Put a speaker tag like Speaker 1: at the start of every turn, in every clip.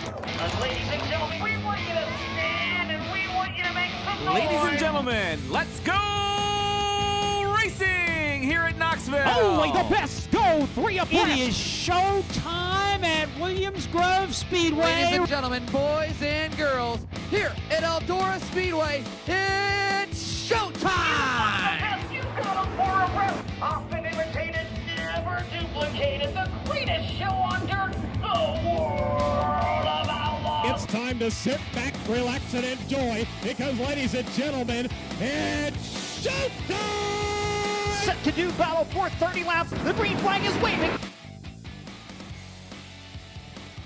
Speaker 1: Ladies and gentlemen, we want you to stand and we want you to make some noise.
Speaker 2: Ladies and gentlemen, let's go racing here at Knoxville.
Speaker 3: Only the best go 3 abreast.
Speaker 4: It is show time at Williams Grove Speedway.
Speaker 5: Ladies and gentlemen, boys and girls, here at Eldora Speedway, it's showtime!
Speaker 1: You've got a for a rep. Often imitated, never duplicated. The greatest show on dirt, the world of outlaws.
Speaker 3: It's time to sit back, relax, and enjoy because, ladies and gentlemen, it's showtime!
Speaker 4: Set to do battle for 30 laps. The green flag is waving.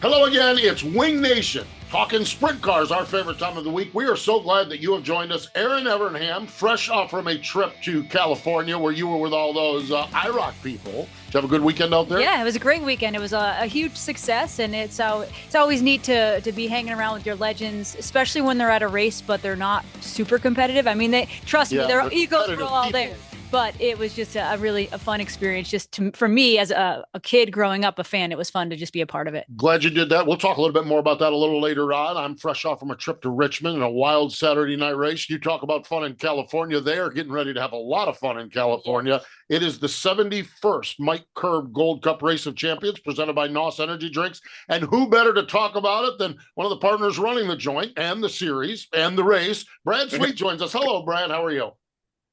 Speaker 6: Hello again, it's Wing Nation, talking sprint cars, our favorite time of the week. We are so glad that you have joined us. Erin Evernham, fresh off from a trip to California where you were with all those IROC people. Did you have a good weekend out there?
Speaker 7: Yeah, it was a great weekend. It was a huge success, and it's always neat to be hanging around with your legends, especially when they're at a race, but they're not super competitive. I mean, trust me, their egos are all there. But it was just a really fun experience. For me, as a kid growing up, a fan, it was fun to just be a part of it.
Speaker 6: Glad you did that. We'll talk a little bit more about that a little later on. I'm fresh off from a trip to Richmond and a wild Saturday night race. You talk about fun in California. They are getting ready to have a lot of fun in California. It is the 71st Mike Curb Gold Cup Race of Champions presented by NOS Energy Drinks. And who better to talk about it than one of the partners running the joint and the series and the race? Brad Sweet joins us. Hello, Brad. How are you?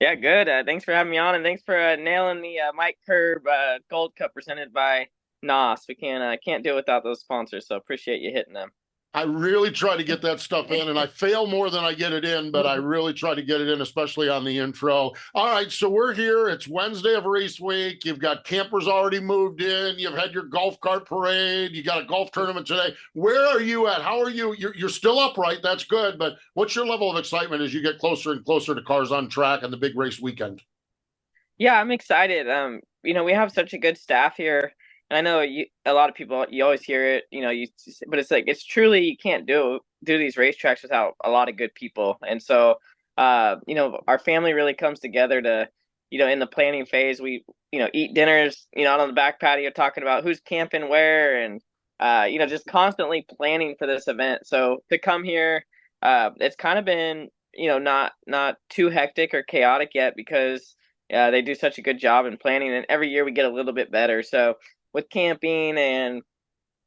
Speaker 8: Yeah, good. Thanks for having me on, and thanks for nailing the Mike Curb Gold Cup presented by NOS. We can't do it without those sponsors, so appreciate you hitting them.
Speaker 6: I really try to get that stuff in, and I fail more than I get it in, but I really try to get it in, especially on the intro. All right, so we're here. It's Wednesday of race week. You've got campers already moved in. You've had your golf cart parade. You got a golf tournament today. Where are you at? How are you? You're still upright. That's good, but what's your level of excitement as you get closer and closer to cars on track and the big race weekend?
Speaker 8: Yeah, I'm excited. We have such a good staff here. And I know a lot of people, you always hear it, but it's like, it's truly, you can't do these racetracks without a lot of good people. And so, our family really comes together to, in the planning phase, we, eat dinners, out on the back patio, talking about who's camping where and, just constantly planning for this event. So to come here, it's kind of been, not too hectic or chaotic yet because they do such a good job in planning. And every year we get a little bit better. So with camping and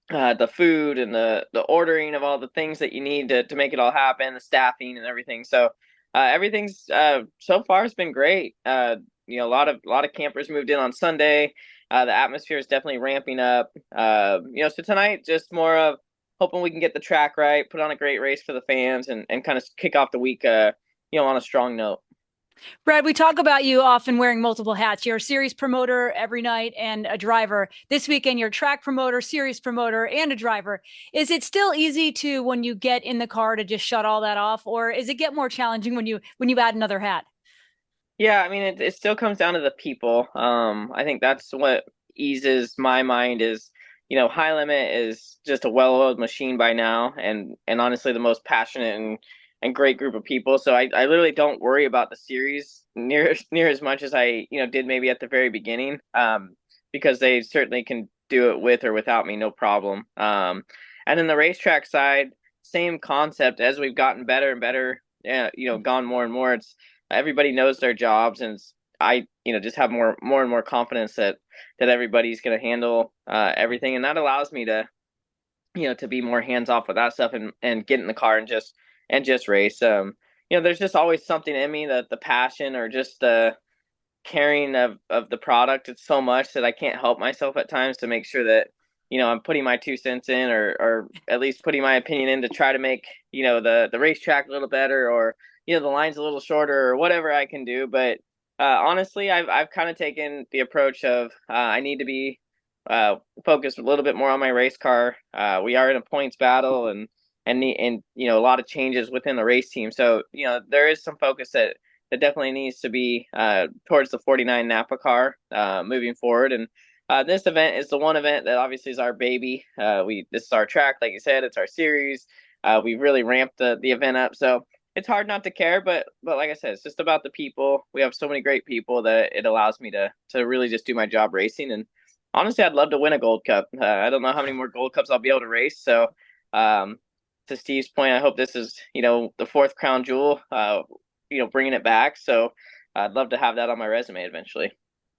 Speaker 8: the food and the ordering of all the things that you need to make it all happen, the staffing and everything. So everything's so far has been great. A lot of campers moved in on Sunday. The atmosphere is definitely ramping up. So tonight just more of hoping we can get the track right, put on a great race for the fans, and kind of kick off the week on a strong note.
Speaker 7: Brad, we talk about you often wearing multiple hats. You're a series promoter every night and a driver. This weekend, you're a track promoter, series promoter, and a driver. Is it still easy to, when you get in the car, to just shut all that off? Or is it get more challenging when you add another hat?
Speaker 8: Yeah, I mean, it still comes down to the people. I think that's what eases my mind is, High Limit is just a well-oiled machine by now. And honestly, the most passionate and great group of people. So I literally don't worry about the series near as much as I, did maybe at the very beginning, because they certainly can do it with or without me, no problem. And then the racetrack side, same concept. As we've gotten better and better, gone more and more, it's everybody knows their jobs. And I, just have more and more confidence that everybody's going to handle everything. And that allows me to, to be more hands off with that stuff and get in the car and just race. There's just always something in me, that the passion or just the caring of the product. It's so much that I can't help myself at times to make sure that, I'm putting my 2 cents in or at least putting my opinion in to try to make, the racetrack a little better or, the lines a little shorter or whatever I can do. But honestly, I've kind of taken the approach of I need to be focused a little bit more on my race car. We are in a points battle and a lot of changes within the race team. So, there is some focus that definitely needs to be towards the 49 Napa car moving forward. And this event is the one event that obviously is our baby. This is our track, like you said, it's our series. We've really ramped the event up. So it's hard not to care, but like I said, it's just about the people. We have so many great people that it allows me to really just do my job racing. And honestly, I'd love to win a Gold Cup. I don't know how many more Gold Cups I'll be able to race. So To Steve's point, I hope this is, the fourth crown jewel, bringing it back. So I'd love to have that on my resume eventually.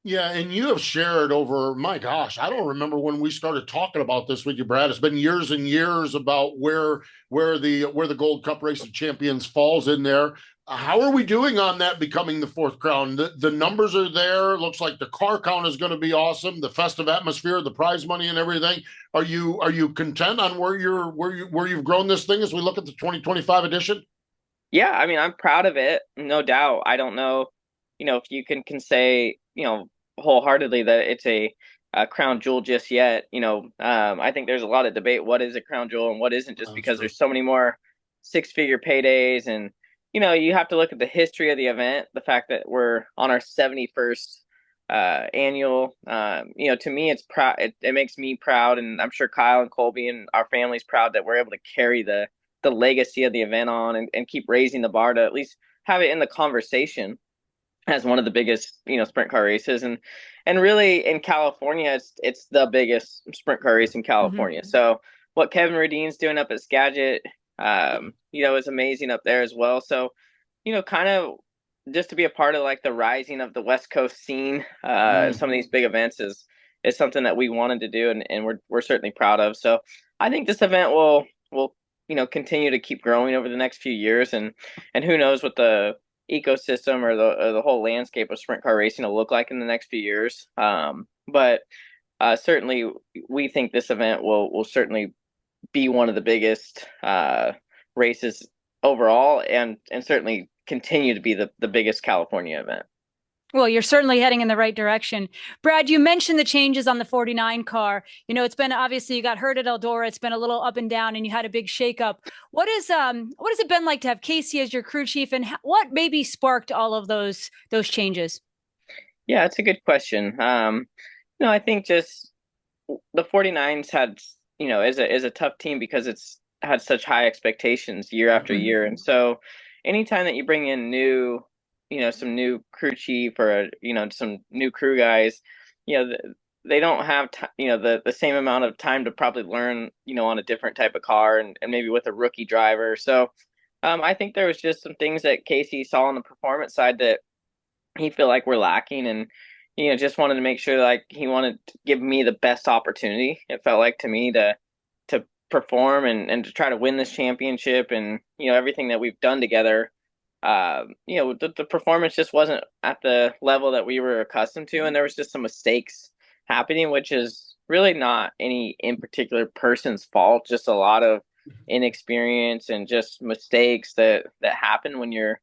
Speaker 6: Yeah, and you have shared over, my gosh, I don't remember when we started talking about this with you, Brad. It's been years and years about where the Gold Cup Race of Champions falls in there. How are we doing on that becoming the fourth crown? The numbers are there. It looks like the car count is going to be awesome. The festive atmosphere, the prize money, and everything. Are you content on where you've grown this thing as we look at the 2025 edition?
Speaker 8: Yeah, I mean, I'm proud of it, no doubt. I don't know, if you can say, wholeheartedly that it's a crown jewel just yet. I think there's a lot of debate. What is a crown jewel and what isn't, just because there's so many more six-figure paydays. And, you have to look at the history of the event, the fact that we're on our 71st annual. To me, it's proud. It makes me proud. And I'm sure Kyle and Colby and our family's proud that we're able to carry the legacy of the event on and keep raising the bar to at least have it in the conversation as one of the biggest, sprint car races. And really in California, it's the biggest sprint car race in California. Mm-hmm. So what Kevin Radine's doing up at Skagit, is amazing up there as well. So, kind of just to be a part of like the rising of the West Coast scene, some of these big events is something that we wanted to do and we're certainly proud of. So I think this event will continue to keep growing over the next few years, and who knows what the ecosystem or the whole landscape of sprint car racing will look like in the next few years. But certainly we think this event will certainly be one of the biggest races overall, and certainly continue to be the biggest California event.
Speaker 7: Well, you're certainly heading in the right direction. Brad, you mentioned the changes on the 49 car. It's been, obviously you got hurt at Eldora. It's been a little up and down and you had a big shakeup. What has it been like to have Kasey as your crew chief, and what maybe sparked all of those changes?
Speaker 8: Yeah, it's a good question. I think just the 49s had, is a tough team because it's had such high expectations year after year. And so anytime that you bring in some new crew chief or, some new crew guys, they don't have, the same amount of time to probably learn, on a different type of car and maybe with a rookie driver. So I think there was just some things that Kasey saw on the performance side that he felt like were lacking, and, just wanted to make sure like he wanted to give me the best opportunity. It felt like to me to perform and to try to win this championship, and, everything that we've done together. The performance just wasn't at the level that we were accustomed to, and there was just some mistakes happening, which is really not any in particular person's fault, just a lot of inexperience and just mistakes that happen when you're,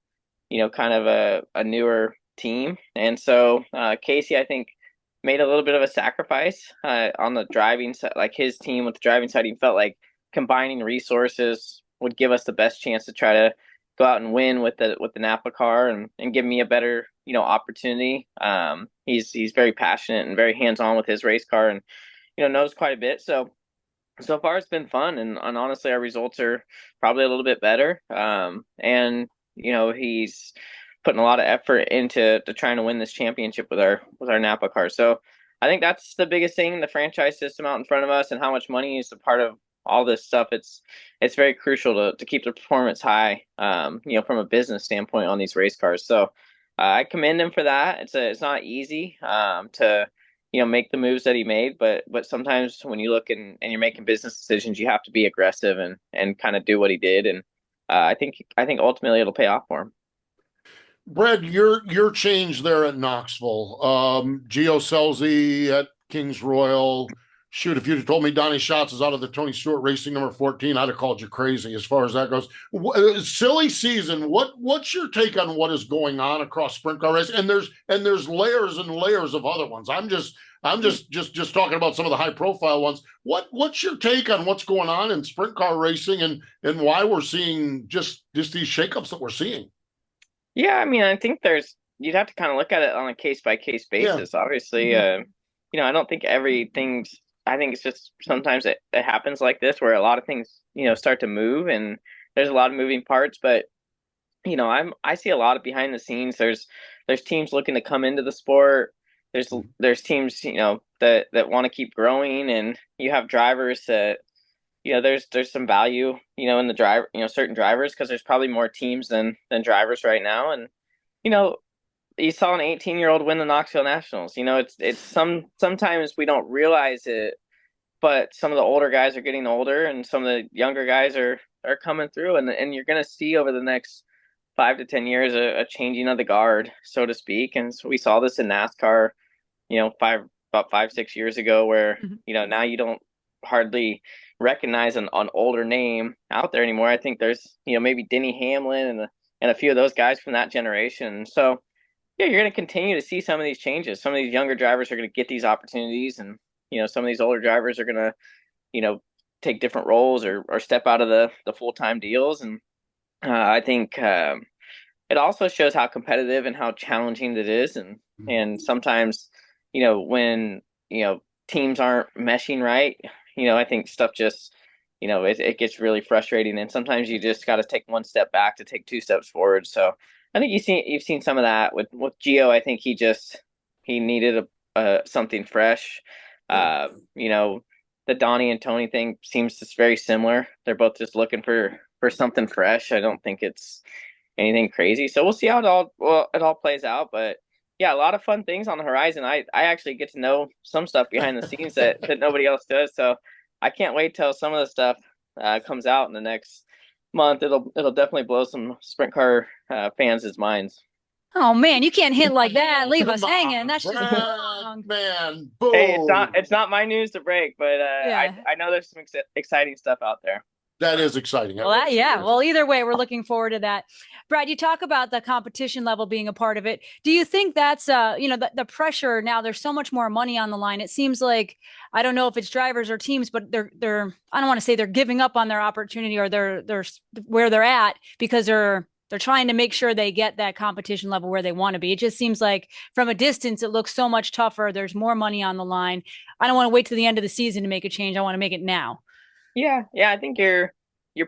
Speaker 8: kind of a newer team. And so Kasey, I think, made a little bit of a sacrifice on the driving side, like his team with the driving side. He felt like combining resources would give us the best chance to try to go out and win with the Napa car and give me a better, opportunity. He's very passionate and very hands-on with his race car, and, knows quite a bit. So far it's been fun, and honestly, our results are probably a little bit better. And, he's putting a lot of effort into trying to win this championship with our Napa car. So I think that's the biggest thing, the franchise system out in front of us and how much money is a part of all this stuff. It's very crucial to keep the performance high, from a business standpoint on these race cars. So I commend him for that. It's not easy to make the moves that he made, but sometimes when you look and you're making business decisions, you have to be aggressive and kind of do what he did. And I think ultimately it'll pay off for him.
Speaker 6: Brad, your change there at Knoxville, Gio Scelzi at Kings Royal. Shoot, if you'd have told me Donnie Schatz is out of the Tony Stewart Racing number 14, I'd have called you crazy as far as that goes. Silly season. What's your take on what is going on across sprint car racing? And there's layers and layers of other ones. I'm just talking about some of the high profile ones. What's your take on what's going on in sprint car racing and why we're seeing just these shakeups that we're seeing?
Speaker 8: Yeah, I mean, I think you'd have to kind of look at it on a case by case basis. Yeah. Obviously, I don't think I think it's just sometimes it happens like this where a lot of things, start to move and there's a lot of moving parts. But, I see a lot of behind the scenes. There's teams looking to come into the sport. There's teams, that want to keep growing, and you have drivers that, there's some value, in the driver, certain drivers, because there's probably more teams than drivers right now. And, you know, you saw an 18-year-old win the Knoxville Nationals. It's sometimes we don't realize it, but some of the older guys are getting older and some of the younger guys are coming through, and you're going to see over the next 5 to 10 years a changing of the guard, so to speak. And so we saw this in NASCAR, about 5, 6 years ago, where now you don't hardly recognize an older name out there anymore. I think there's maybe Denny Hamlin and a few of those guys from that generation. So yeah, you're going to continue to see some of these changes. Some of these younger drivers are going to get these opportunities, and some of these older drivers are going to take different roles or step out of the full-time deals. And I think it also shows how competitive and how challenging it is. And sometimes, when, teams aren't meshing right, I think stuff just, it gets really frustrating. And sometimes you just got to take one step back to take 2 steps forward. So I think you've seen some of that with Gio. I think he needed something fresh. The Donnie and Tony thing seems just very similar. They're both just looking for something fresh. I don't think it's anything crazy. So we'll see how it all plays out. But yeah, a lot of fun things on the horizon. I actually get to know some stuff behind the scenes that nobody else does. So I can't wait till some of the stuff comes out in the next month. It'll definitely blow some sprint car fans' minds.
Speaker 7: Oh man, you can't hint like that. Leave us hanging. That's just wrong.
Speaker 6: Man, boom.
Speaker 8: Hey, it's not my news to break, but I know there's some exciting stuff out there.
Speaker 6: That is exciting.
Speaker 7: Well, yeah. Well, either way, we're looking forward to that. Brad, you talk about the competition level being a part of it. Do you think that's, the pressure now? There's so much more money on the line. It seems like, I don't know if it's drivers or teams, but they're I don't want to say they're giving up on their opportunity or they're where they're at because they're trying to make sure they get that competition level where they want to be. It just seems like from a distance, it looks so much tougher. There's more money on the line. I don't want to wait till the end of the season to make a change. I want to make it now.
Speaker 8: Yeah, I think you're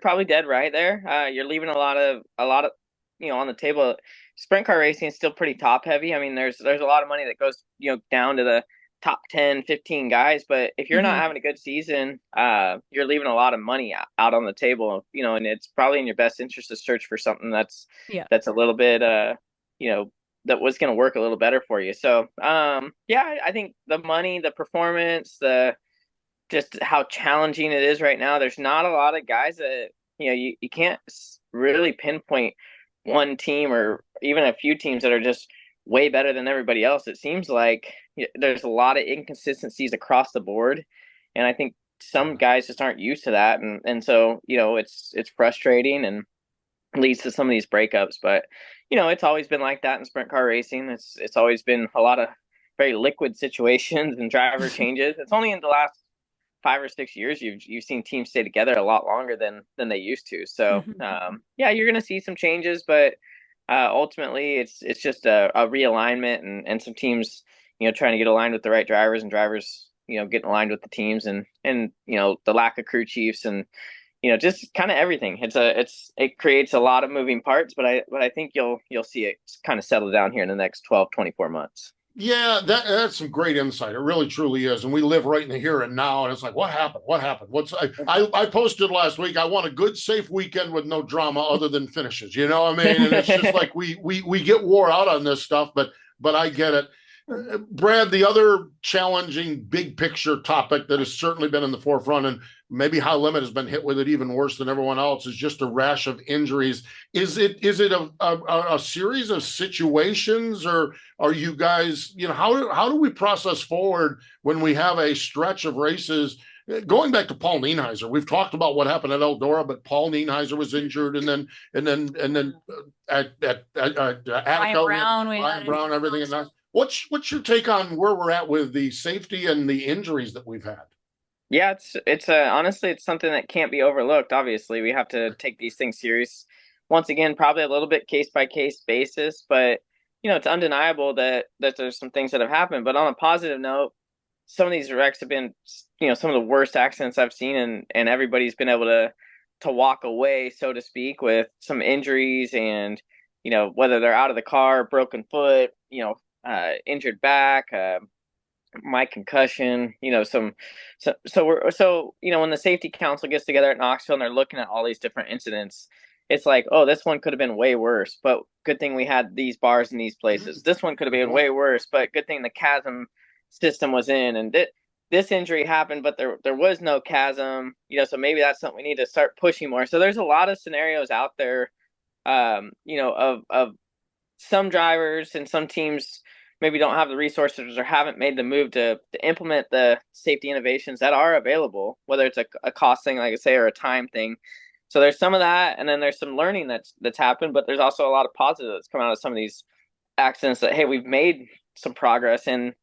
Speaker 8: probably dead right there. You're leaving a lot of on the table. Sprint car racing is still pretty top heavy. I mean, there's a lot of money that goes down to the top 10, 15 guys. But if you're not having a good season, you're leaving a lot of money out on the table. And it's probably in your best interest to search for something that's a little bit that was going to work a little better for you. So I think the money, the performance, just how challenging it is right now. There's not a lot of guys that, you can't really pinpoint one team or even a few teams that are just way better than everybody else. It seems like there's a lot of inconsistencies across the board. And I think some guys just aren't used to that. And so, it's frustrating and leads to some of these breakups, but it's always been like that in sprint car racing. It's always been a lot of very liquid situations and driver changes. It's only in the last 5 or 6 years you've seen teams stay together a lot longer than they used to. So you're going to see some changes, but ultimately it's just a realignment and some teams trying to get aligned with the right drivers and drivers getting aligned with the teams and the lack of crew chiefs and just kind of everything. It creates a lot of moving parts, but I think you'll see it kind of settle down here in the next 12-24 months.
Speaker 6: Yeah, that's some great insight. It really, truly is. And we live right in the here and now. And it's like, what happened? What happened? I posted last week, I want a good, safe weekend with no drama other than finishes. You know what I mean? And it's just like we get wore out on this stuff, but I get it. Brad, the other challenging big picture topic that has certainly been in the forefront, and maybe High Limit has been hit with it even worse than everyone else, is just a rash of injuries. Is it a series of situations, or are you guys, how do we process forward when we have a stretch of races? Going back to Paul Nienheiser, we've talked about what happened at Eldora, but Paul Nienheiser was injured, and then at Ryan Brown, everything, and that. What's your take on where we're at with the safety and the injuries that we've had?
Speaker 8: Yeah, it's honestly, it's something that can't be overlooked. Obviously, we have to take these things serious. Once again, probably a little bit case by case basis, but it's undeniable that there's some things that have happened. But on a positive note, some of these wrecks have been some of the worst accidents I've seen, and everybody's been able to walk away, so to speak, with some injuries, and whether they're out of the car, broken foot, injured back, my concussion, when the safety council gets together at Knoxville and they're looking at all these different incidents, it's like, oh, this one could have been way worse, but good thing we had these bars in these places. This one could have been way worse, but good thing the chasm system was in, and this injury happened, but there was no chasm, so maybe that's something we need to start pushing more. So there's a lot of scenarios out there, of some drivers and some teams maybe don't have the resources or haven't made the move to implement the safety innovations that are available, whether it's a cost thing, like I say, or a time thing. So there's some of that, and then there's some learning that's happened, but there's also a lot of positive that's come out of some of these accidents that, hey, we've made some progress, and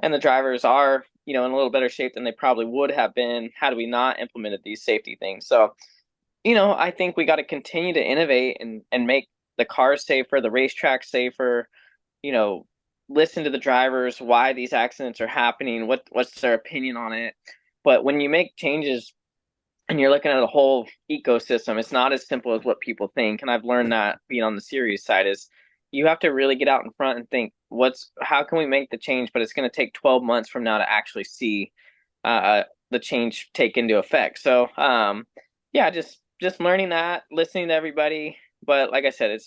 Speaker 8: the drivers are, in a little better shape than they probably would have been had we not implemented these safety things. So, I think we got to continue to innovate and make the cars safer, the racetrack safer, listen to the drivers, why these accidents are happening, what's their opinion on it. But when you make changes and you're looking at a whole ecosystem, it's not as simple as what people think. And I've learned that being on the series side is you have to really get out in front and think, how can we make the change? But it's going to take 12 months from now to actually see the change take into effect. So, just learning that, listening to everybody. But like I said,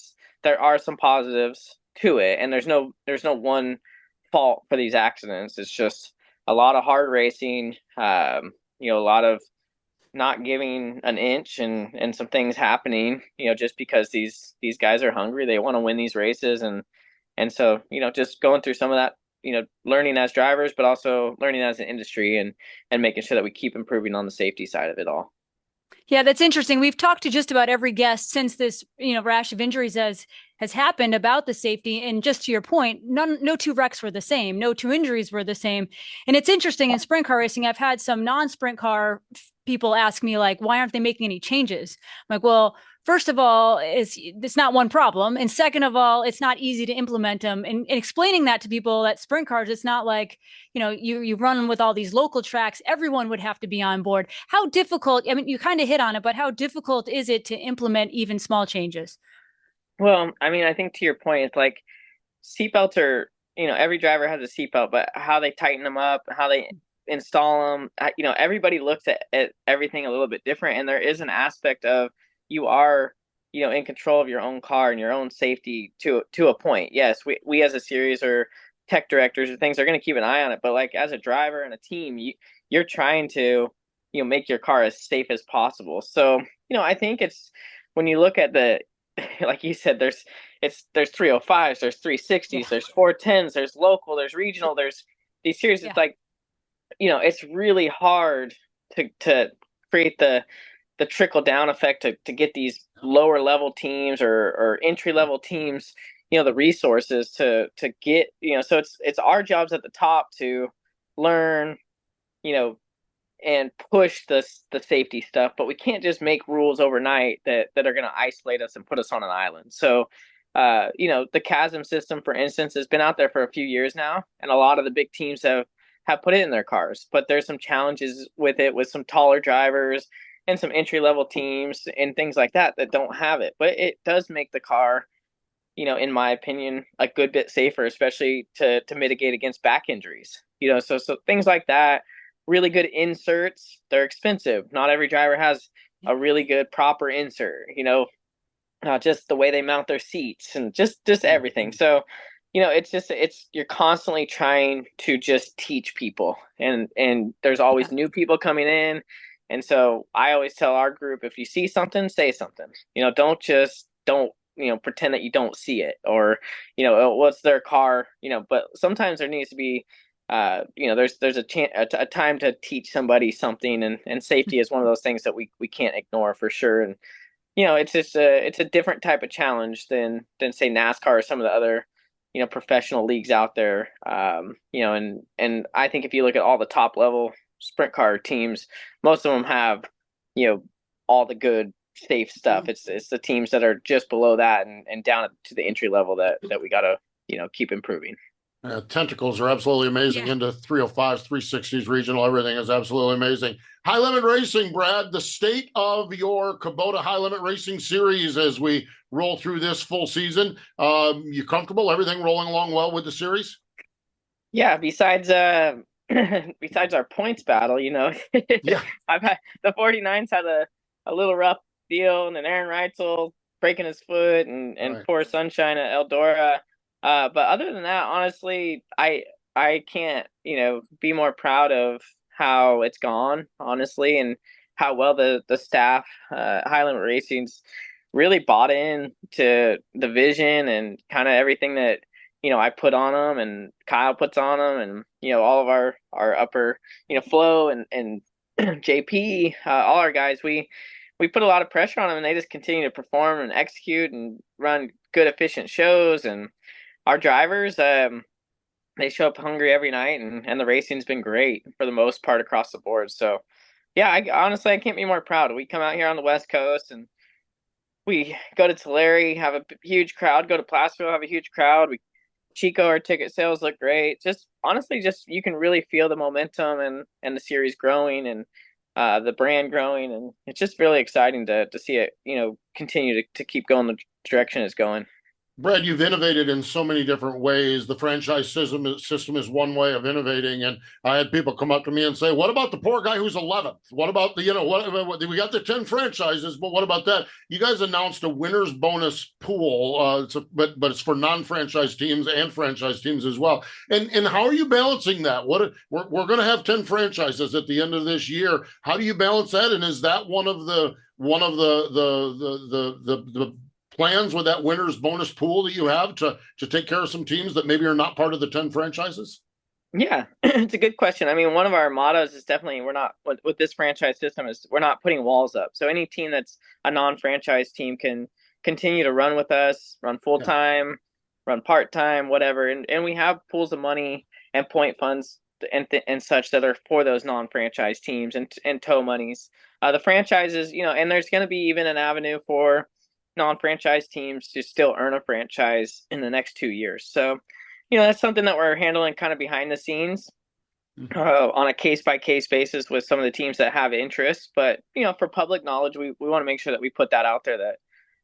Speaker 8: there are some positives to it, and there's no one fault for these accidents. It's just a lot of hard racing, a lot of not giving an inch, and some things happening, just because these guys are hungry, they want to win these races, and so just going through some of that, learning as drivers, but also learning as an industry, and making sure that we keep improving on the safety side of it all.
Speaker 7: Yeah, that's interesting. We've talked to just about every guest since this, rash of injuries has happened about the safety. And just to your point, no two wrecks were the same. No two injuries were the same. And it's interesting in sprint car racing, I've had some non-sprint car people ask me, like, why aren't they making any changes? I'm like, well, first of all, it's not one problem. And second of all, it's not easy to implement them. And explaining that to people that sprint cars, it's not like, you run with all these local tracks, everyone would have to be on board. How difficult, I mean, you kind of hit on it, but how difficult is it to implement even small changes?
Speaker 8: Well, I mean, I think to your point, it's like seatbelts are, every driver has a seatbelt, but how they tighten them up, how they install them, everybody looks at everything a little bit different. And there is an aspect of, you are, in control of your own car and your own safety to a point. Yes, we as a series or tech directors or things are going to keep an eye on it. But like as a driver and a team, you're trying to, make your car as safe as possible. So, I think it's, when you look at the, like you said, there's 305s, there's 360s, there's 410s, there's local, there's regional, there's these series. It's like, it's really hard to create the trickle down effect to get these lower level teams or entry level teams, the resources to get, so it's our jobs at the top to learn, and push the safety stuff, but we can't just make rules overnight that are going to isolate us and put us on an island. So, the chasm system, for instance, has been out there for a few years now, and a lot of the big teams have put it in their cars, but there's some challenges with it, with some taller drivers and some entry-level teams and things like that don't have it. But it does make the car, in my opinion, a good bit safer, especially to mitigate against back injuries. So things like that, really good inserts, they're expensive. Not every driver has a really good proper insert, just the way they mount their seats and just everything. So, you're constantly trying to just teach people, and there's always new people coming in. And so I always tell our group, if you see something, say something. Don't pretend that you don't see it, or, what's their car, but sometimes there needs to be, there's a time to teach somebody something, and safety is one of those things that we can't ignore for sure. And, it's just it's a different type of challenge than say NASCAR or some of the other, professional leagues out there. And I think if you look at all the top level sprint car teams, most of them have, all the good safe stuff. It's the teams that are just below that and down to the entry level that we got to, keep improving.
Speaker 6: Tentacles are absolutely amazing into 305s, 360s, regional. Everything is absolutely amazing. High Limit Racing, Brad, the state of your Kubota High Limit Racing series as we roll through this full season. You comfortable? Everything rolling along well with the series?
Speaker 8: Yeah, besides besides our points battle,
Speaker 6: Yeah.
Speaker 8: I've had the 49ers had a little rough deal, and then Aaron Reitzel breaking his foot, and
Speaker 6: Right.
Speaker 8: poor Sunshine at Eldora. But other than that, honestly, I can't, be more proud of how it's gone, honestly, and how well the staff, Highland Racing's really bought in to the vision and kind of everything that I put on them and Kyle puts on them, and all of our upper Flo and JP, all our guys, we put a lot of pressure on them, and they just continue to perform and execute and run good efficient shows. And our drivers, they show up hungry every night, and the racing's been great for the most part across the board. So yeah, honestly I can't be more proud. We come out here on the West Coast and we go to Tulare, have a huge crowd, go to Placerville, have a huge crowd. Chico, our ticket sales look great. Just honestly, just you can really feel the momentum and the series growing, and the brand growing, and it's just really exciting to see it, continue to keep going the direction it's going.
Speaker 6: Brad, you've innovated in so many different ways. The franchise system is one way of innovating. And I had people come up to me and say, what about the poor guy who's 11th? What about what we got the 10 franchises, but what about that? You guys announced a winner's bonus pool, but it's for non-franchise teams and franchise teams as well. And how are you balancing that? We're going to have 10 franchises at the end of this year. How do you balance that? And is that one of the plans with that winner's bonus pool that you have to take care of some teams that maybe are not part of the 10 franchises?
Speaker 8: Yeah, it's a good question. I mean, one of our mottos is definitely we're not with this franchise system is we're not putting walls up. So any team that's a non-franchise team can continue to run with us, run full-time, run part-time, whatever. And we have pools of money and point funds and such that are for those non-franchise teams and tow monies. The franchises, and there's going to be even an avenue for non-franchise teams to still earn a franchise in the next 2 years. So, that's something that we're handling kind of behind the scenes on a case-by-case basis with some of the teams that have interest. But, for public knowledge, we want to make sure that we put that out there,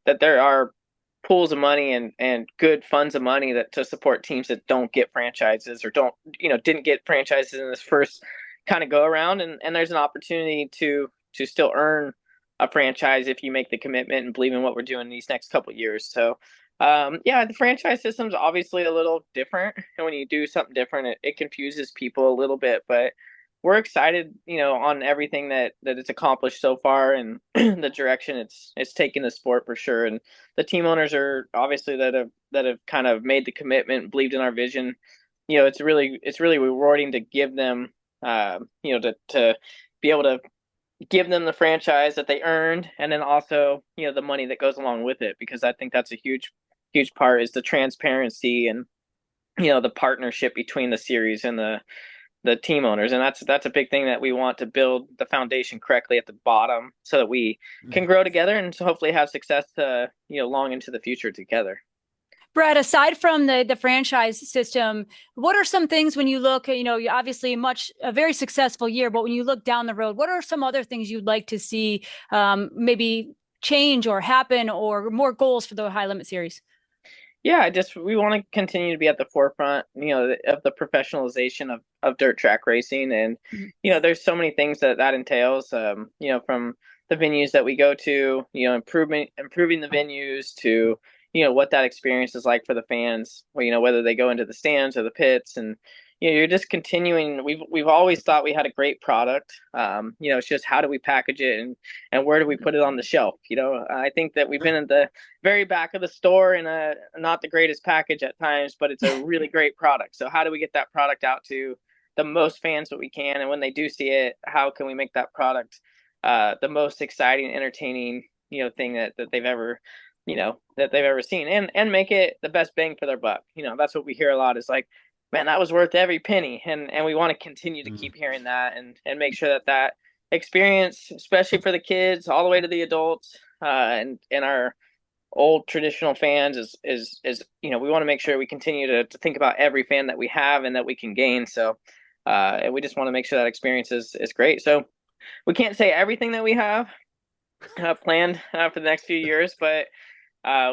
Speaker 8: that there are pools of money and good funds of money that to support teams that don't get franchises or didn't get franchises in this first kind of go around. And there's an opportunity to still earn a franchise if you make the commitment and believe in what we're doing these next couple of years. So, the franchise system's obviously a little different, and when you do something different, it confuses people a little bit. But we're excited, on everything that it's accomplished so far and the direction it's taken the sport for sure. And the team owners are obviously that have kind of made the commitment and believed in our vision. It's really rewarding to give them, to be able to give them the franchise that they earned, and then also the money that goes along with it, because I think that's a huge part is the transparency and the partnership between the series and the team owners. And that's a big thing that we want to build the foundation correctly at the bottom so that we can grow together and so hopefully have success long into the future together.
Speaker 7: Brad, aside from the franchise system, what are some things when you look, obviously a very successful year, but when you look down the road, what are some other things you'd like to see maybe change or happen, or more goals for the High Limit Series?
Speaker 8: Yeah, we want to continue to be at the forefront, of the professionalization of dirt track racing. And, there's so many things that entails, from the venues that we go to, improving the venues to, what that experience is like for the fans, whether they go into the stands or the pits. And, you're just continuing. We've always thought we had a great product. It's just how do we package it and where do we put it on the shelf? I think that we've been at the very back of the store in a not the greatest package at times, but it's a really great product. So how do we get that product out to the most fans that we can? And when they do see it, how can we make that product the most exciting, entertaining, thing that they've ever seen, and make it the best bang for their buck. That's what we hear a lot is like, man, that was worth every penny. And we want to continue to keep hearing that and make sure that experience, especially for the kids all the way to the adults, and our old traditional fans is we want to make sure we continue to think about every fan that we have and that we can gain. So, and we just want to make sure that experience is great. So we can't say everything that we have planned for the next few years, but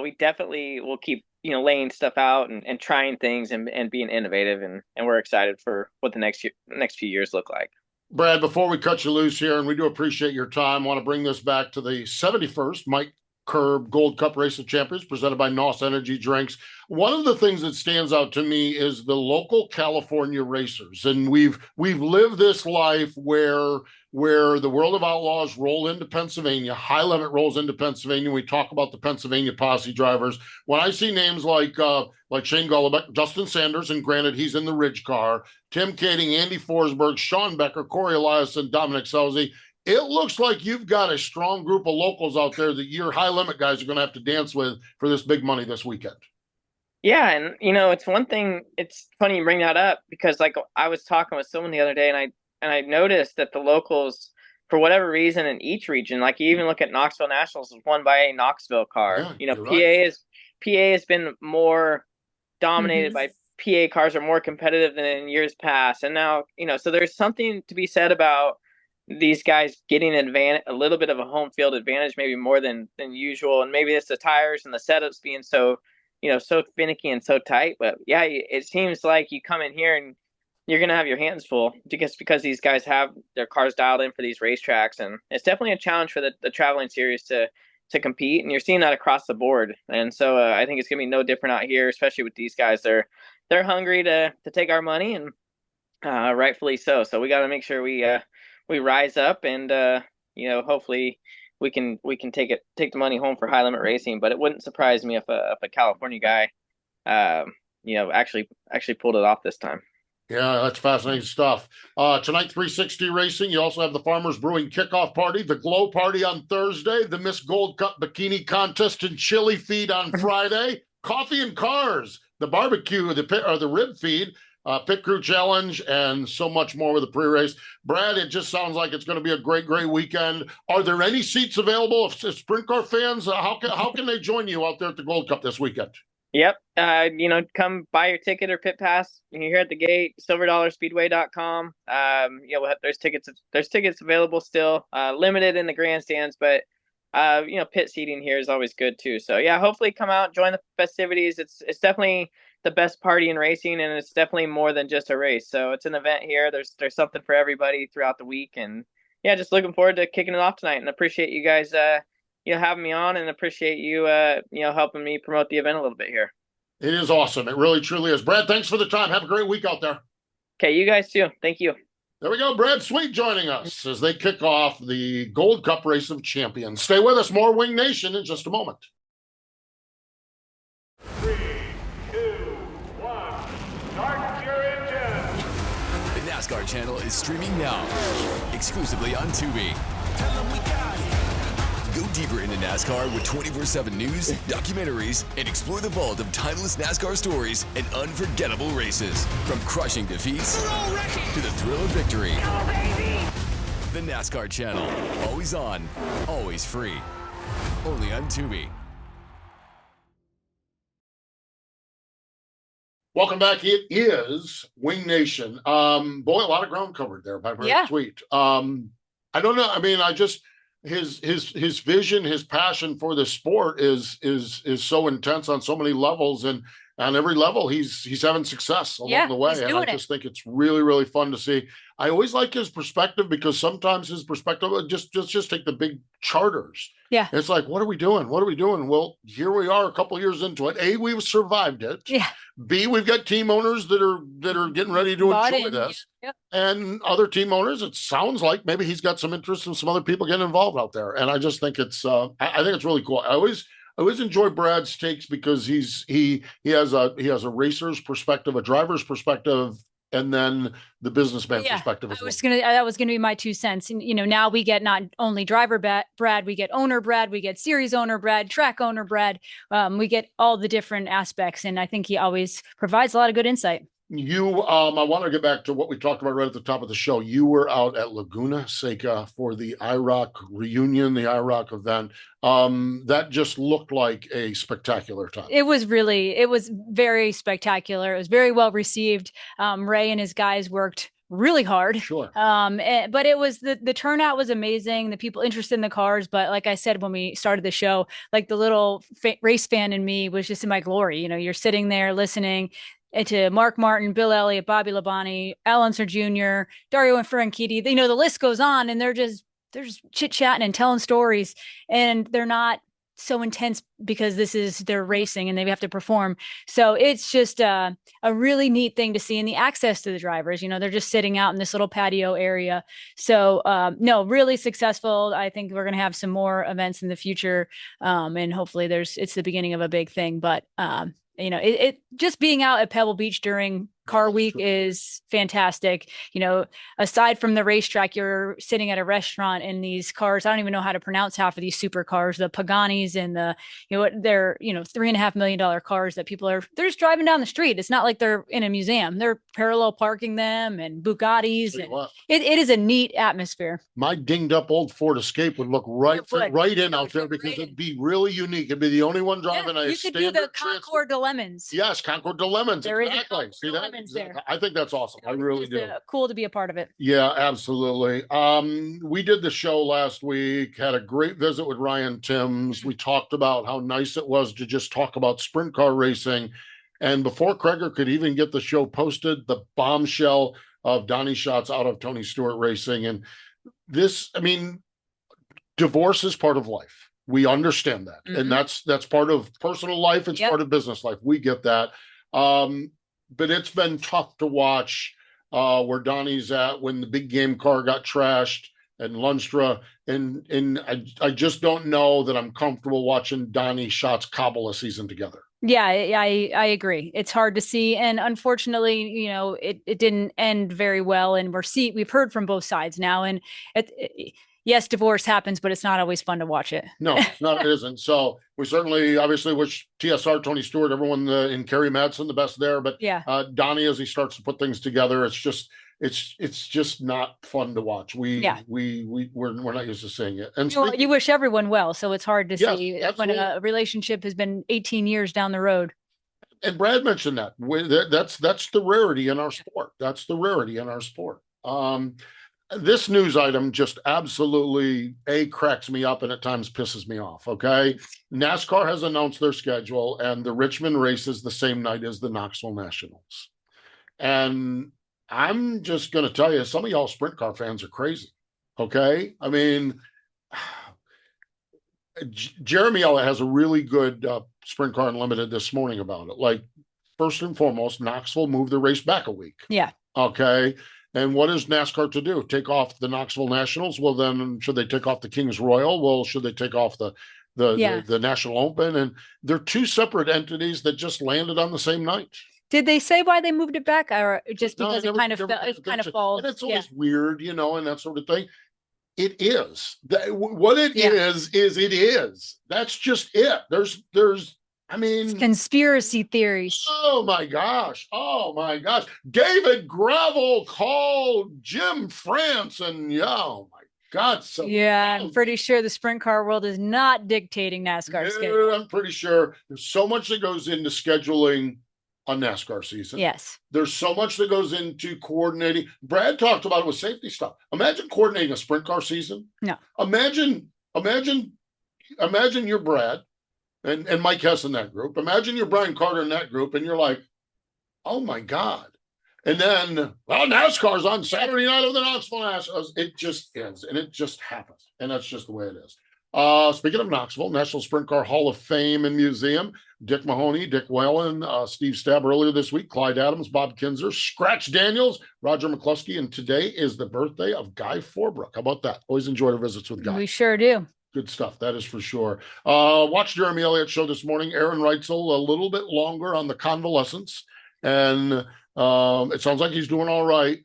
Speaker 8: we definitely will keep laying stuff out and trying things and being innovative, and we're excited for what the next few years look like.
Speaker 6: Brad, before we cut you loose here, and we do appreciate your time, I want to bring this back to the 71st Mike Curb Gold Cup Race of Champions presented by NOS Energy Drinks. One of the things that stands out to me is the local California racers. And we've lived this life where the World of Outlaws roll into Pennsylvania, High Limit rolls into Pennsylvania. We talk about the Pennsylvania posse drivers. When I see names like Shane Golobic, Justin Sanders, and granted he's in the Ridge car, Tim Kading, Andy Forsberg, Sean Becker, Corey Elias, and Dominic Selzy, it looks like you've got a strong group of locals out there that your High Limit guys are going to have to dance with for this big money this weekend.
Speaker 8: Yeah, and it's one thing. It's funny you bring that up because like I was talking with someone the other day, and I noticed that the locals, for whatever reason, in each region, like you even look at Knoxville Nationals, was won by a Knoxville car.
Speaker 6: Yeah,
Speaker 8: PA has been more dominated by PA cars, are more competitive than in years past, and now so there's something to be said about these guys getting a little bit of a home field advantage, maybe more than usual, and maybe it's the tires and the setups being so so finicky and so tight. But yeah, it seems like you come in here and you're gonna have your hands full just because these guys have their cars dialed in for these racetracks, and it's definitely a challenge for the traveling series to compete, and you're seeing that across the board. And so I think it's gonna be no different out here, especially with these guys. They're hungry to take our money, and rightfully so. So we got to make sure we rise up, and hopefully we can take the money home for High Limit Racing. But it wouldn't surprise me if a California guy actually pulled it off this time.
Speaker 6: Yeah, that's fascinating stuff. Tonight, 360 Racing. You also have the Farmers Brewing Kickoff Party, the Glow Party on Thursday, the Miss Gold Cup Bikini Contest and Chili Feed on Friday, Coffee and Cars, the barbecue, the rib feed, Pit Crew Challenge, and so much more with the pre-race. Brad, it just sounds like it's going to be a great, great weekend. Are there any seats available? If sprint car fans, how can they join you out there at the Gold Cup this weekend?
Speaker 8: Yep. Come buy your ticket or pit pass. You're here at the gate, silverdollarspeedway.com. There's tickets available still, limited in the grandstands, but pit seating here is always good too. So yeah, hopefully come out, join the festivities. It's definitely the best party in racing, and it's definitely more than just a race. So it's an event here. There's something for everybody throughout the week, and yeah, just looking forward to kicking it off tonight, and appreciate you guys having me on, and appreciate you helping me promote the event a little bit here.
Speaker 6: It is awesome. It really truly is. Brad, thanks for the time. Have a great week out there.
Speaker 8: Okay, you guys too. Thank you.
Speaker 6: There we go. Brad Sweet joining us as they kick off the Gold Cup Race of Champions. Stay with us. More Wing Nation in just a moment.
Speaker 1: 3, 2, 1, start your engine.
Speaker 2: The NASCAR channel is streaming now, exclusively on Tubi. Go deeper into NASCAR with 24/7 news, documentaries, and explore the vault of timeless NASCAR stories and unforgettable races. From crushing defeats to the thrill of victory. The NASCAR channel, always on, always free. Only on Tubi.
Speaker 6: Welcome back. It is Wing Nation. Boy, a lot of ground covered there by Brad Sweet. I don't know. I mean, his vision, his passion for the sport is so intense on so many levels, and on every level he's having success along the way. And I just think it's really, really fun to see. I always like his perspective, because sometimes his perspective, just take the big charters. Yeah. It's like, what are we doing? What are we doing? Well, here we are a couple of years into it. A, we've survived it. Yeah. B, we've got team owners that are getting ready to enjoy this. Yeah. And other team owners, it sounds like maybe he's got some interest in some other people getting involved out there. And I just think it's I think it's really cool. I always enjoy Brad's takes, because he has a racer's perspective, a driver's perspective, and then the businessman perspective as well.
Speaker 7: That was gonna be my 2 cents. And now we get not only driver Brad, we get owner Brad, we get series owner Brad, track owner Brad. We get all the different aspects, and I think he always provides a lot of good insight.
Speaker 6: You, I want to get back to what we talked about right at the top of the show. You were out at Laguna Seca for the IROC reunion, the IROC event. That just looked like a spectacular time. It was very spectacular. It was very well received. Ray and his guys worked
Speaker 7: really hard.
Speaker 6: Sure.
Speaker 7: But it was the turnout was amazing. The people interested in the cars. But like I said, when we started the show, like the little race fan in me was just in my glory. You're sitting there listening to Mark Martin, Bill Elliott, Bobby Labonte, Al Unser Jr., Dario and Franchitti. The list goes on, and they're just chit chatting and telling stories, and they're not so intense because they're racing and they have to perform. So it's just a really neat thing to see, and the access to the drivers, they're just sitting out in this little patio area. So no, really successful. I think we're going to have some more events in the future. And hopefully it's the beginning of a big thing, but it just being out at Pebble Beach during Car Week is fantastic. Aside from the racetrack, you're sitting at a restaurant in these cars. I don't even know how to pronounce half of these supercars, the Paganis and they're $3.5 million cars that they're just driving down the street. It's not like they're in a museum. They're parallel parking them, and Bugattis. And it is a neat atmosphere.
Speaker 6: My dinged up old Ford Escape would look right in out there because it'd be really unique. It'd be the only one driving
Speaker 7: you could do the Concord de Lemons.
Speaker 6: Yes, Concord de Lemons. Exactly. See that?
Speaker 7: There.
Speaker 6: I think that's awesome. I really do.
Speaker 7: Cool to be a part of it.
Speaker 6: Yeah, absolutely. We did the show last week, had a great visit with Ryan Timms. We talked about how nice it was to just talk about sprint car racing. And before Kreger could even get the show posted, the bombshell of Donnie Schatz out of Tony Stewart Racing. And divorce is part of life. We understand that. Mm-hmm. And that's part of personal life. It's part of business life. We get that. But it's been tough to watch where Donnie's at when the big game car got trashed and Lunstra. And I just don't know that I'm comfortable watching Donnie Schatz cobble a season together.
Speaker 7: Yeah, I agree. It's hard to see. And unfortunately, it didn't end very well. And we've heard from both sides now. And yes, divorce happens, but it's not always fun to watch it.
Speaker 6: No, it isn't. So we certainly, obviously, wish TSR, Tony Stewart, everyone in Kerry Madsen the best there. But Donnie, as he starts to put things together, it's just not fun to watch. We're not used to seeing it. And
Speaker 7: you wish everyone well, so it's hard to see when a relationship has been 18 years down the road.
Speaker 6: And Brad mentioned that. That's the rarity in our sport. That's the rarity in our sport. This news item just absolutely cracks me up and at times pisses me off. Okay. NASCAR has announced their schedule, and the Richmond race is the same night as the Knoxville Nationals. And I'm just going to tell you, some of y'all sprint car fans are crazy. Okay. I mean, Jeremy Ella has a really good Sprint Car Unlimited this morning about it. Like, first and foremost, Knoxville moved the race back a week.
Speaker 7: Yeah.
Speaker 6: Okay. And what is NASCAR to do? Take off the Knoxville Nationals? Well, then should they take off the Kings Royal? Well, should they take off the National Open? And they're two separate entities that just landed on the same night.
Speaker 7: Did they say why they moved it back, or just because it kind of falls?
Speaker 6: And it's always weird, and that sort of thing. It is. What it is it is. That's just it. There's it's
Speaker 7: conspiracy theories.
Speaker 6: Oh my gosh. David Gravel called Jim France, and oh my God. So
Speaker 7: I'm pretty sure the sprint car world is not dictating NASCAR schedule.
Speaker 6: I'm pretty sure there's so much that goes into scheduling a NASCAR season.
Speaker 7: Yes.
Speaker 6: There's so much that goes into coordinating. Brad talked about it with safety stuff. Imagine coordinating a sprint car season.
Speaker 7: No.
Speaker 6: Imagine you're Brad and Mike Hess in that group. Imagine you're Brian Carter in that group, and you're like, oh my God. And then, NASCAR's on Saturday night of the Knoxville Nationals. It just ends, and it just happens. And that's just the way it is. Speaking of Knoxville, National Sprint Car Hall of Fame and Museum, Dick Mahoney, Dick Whalen, Steve Stabb earlier this week, Clyde Adams, Bob Kinzer, Scratch Daniels, Roger McCluskey, and today is the birthday of Guy Forbrook. How about that? Always enjoy our visits with Guy.
Speaker 7: We sure do.
Speaker 6: Good stuff. That is for sure. Watch Jeremy Elliott's show this morning. Erin Reitzel a little bit longer on the convalescence, and it sounds like he's doing all right.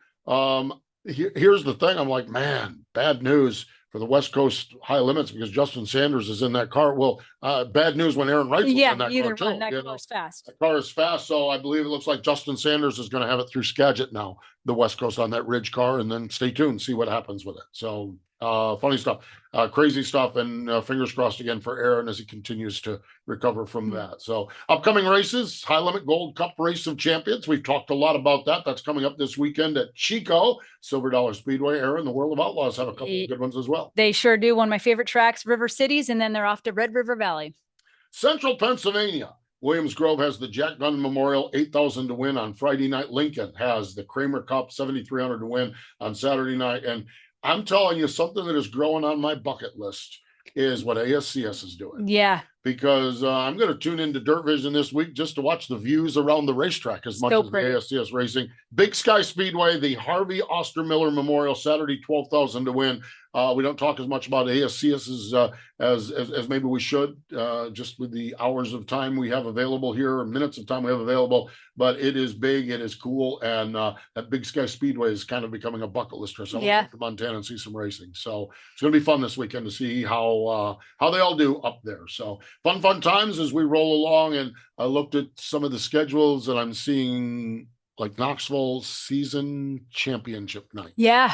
Speaker 6: Here's the thing. I'm like, man, bad news for the West Coast high limits because Justin Sanders is in that car. Well, bad news when Erin Reitzel's in that car too.
Speaker 7: That car is fast.
Speaker 6: The car is fast, so I believe it looks like Justin Sanders is going to have it through Skagit now, the West Coast on that Ridge car, and then stay tuned, see what happens with it. So Funny stuff, crazy stuff, and fingers crossed again for Erin as he continues to recover from that. So upcoming races, High Limit Gold Cup Race of Champions. We've talked a lot about that. That's coming up this weekend at Chico, Silver Dollar Speedway. Erin, the World of Outlaws have a couple of good ones as well.
Speaker 7: They sure do. One of my favorite tracks, River Cities, and then they're off to Red River Valley.
Speaker 6: Central Pennsylvania. Williams Grove has the Jack Gunn Memorial, 8,000 to win on Friday night. Lincoln has the Kramer Cup, 7,300 to win on Saturday night. And I'm telling you, something that is growing on my bucket list is what ASCS is doing.
Speaker 7: Yeah.
Speaker 6: Because I'm going to tune into Dirt Vision this week just to watch the views around the racetrack as much as the ASCS racing. Big Sky Speedway, the Harvey Ostermiller Memorial, Saturday, 12,000 to win. We don't talk as much about ASCS as maybe we should, just with the hours of time we have available here, or minutes of time we have available. But it is big, it is cool, and that Big Sky Speedway is kind of becoming a bucket list race. I want to go to Montana and see some racing. So it's going to be fun this weekend to see how they all do up there. So fun times as we roll along. And I looked at some of the schedules, and I'm seeing like Knoxville season championship night.
Speaker 7: Yeah.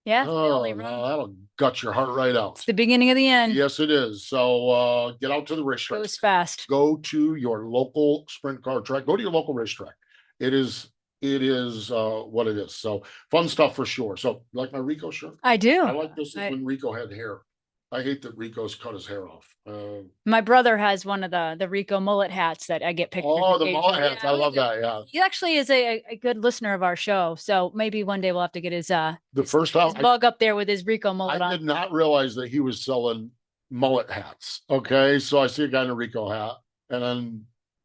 Speaker 6: Oh, no, that'll gut your heart right out.
Speaker 7: It's the beginning of the end.
Speaker 6: Yes, it is. So get out to the racetrack.
Speaker 7: Goes fast.
Speaker 6: Go to your local sprint car track. Go to your local racetrack. It is what it is. So fun stuff for sure. So you like my Rico shirt?
Speaker 7: I do.
Speaker 6: I like this when Rico had hair. I hate that Rico's cut his hair off.
Speaker 7: My brother has one of the Rico mullet hats that I get pictures.
Speaker 6: Oh, the mullet hats. I love that. Yeah.
Speaker 7: He actually is a good listener of our show. So maybe one day we'll have to get his
Speaker 6: the first time
Speaker 7: his bug up there with his Rico mullet on.
Speaker 6: I did not realize that he was selling mullet hats. Okay. So I see a guy in a Rico hat, and then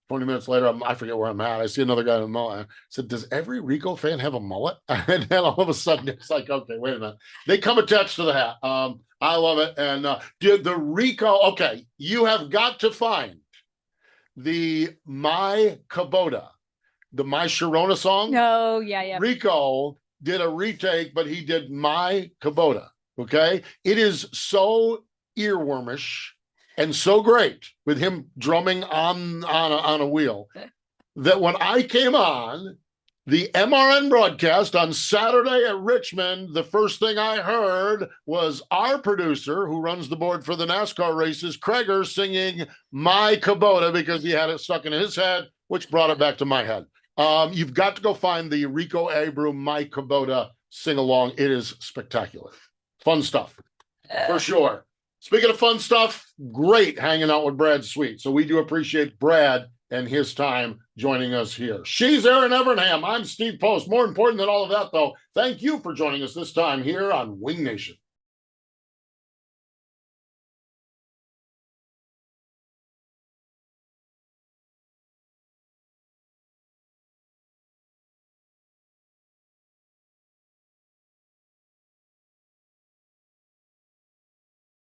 Speaker 6: 20 minutes later, I forget where I'm at. I see another guy in a mullet. I said, does every Rico fan have a mullet? And then all of a sudden, it's like, okay, wait a minute. They come attached to the hat. I love it. And the Rico, okay, you have got to find the My Kubota, the My Sharona song.
Speaker 7: Oh, yeah.
Speaker 6: Rico did a retake, but he did My Kubota. Okay. It is so earwormish and so great with him drumming on a wheel that when I came on the MRN broadcast on Saturday at Richmond, the first thing I heard was our producer who runs the board for the NASCAR races, Kreger, singing My Kubota because he had it stuck in his head, which brought it back to my head. You've got to go find the Rico Abreu My Kubota sing along. It is spectacular. Fun stuff for sure. Speaking of fun stuff, great hanging out with Brad Sweet. So we do appreciate Brad and his time joining us here. She's Erin Evernham. I'm Steve Post. More important than all of that, though, thank you for joining us this time here on Wing Nation.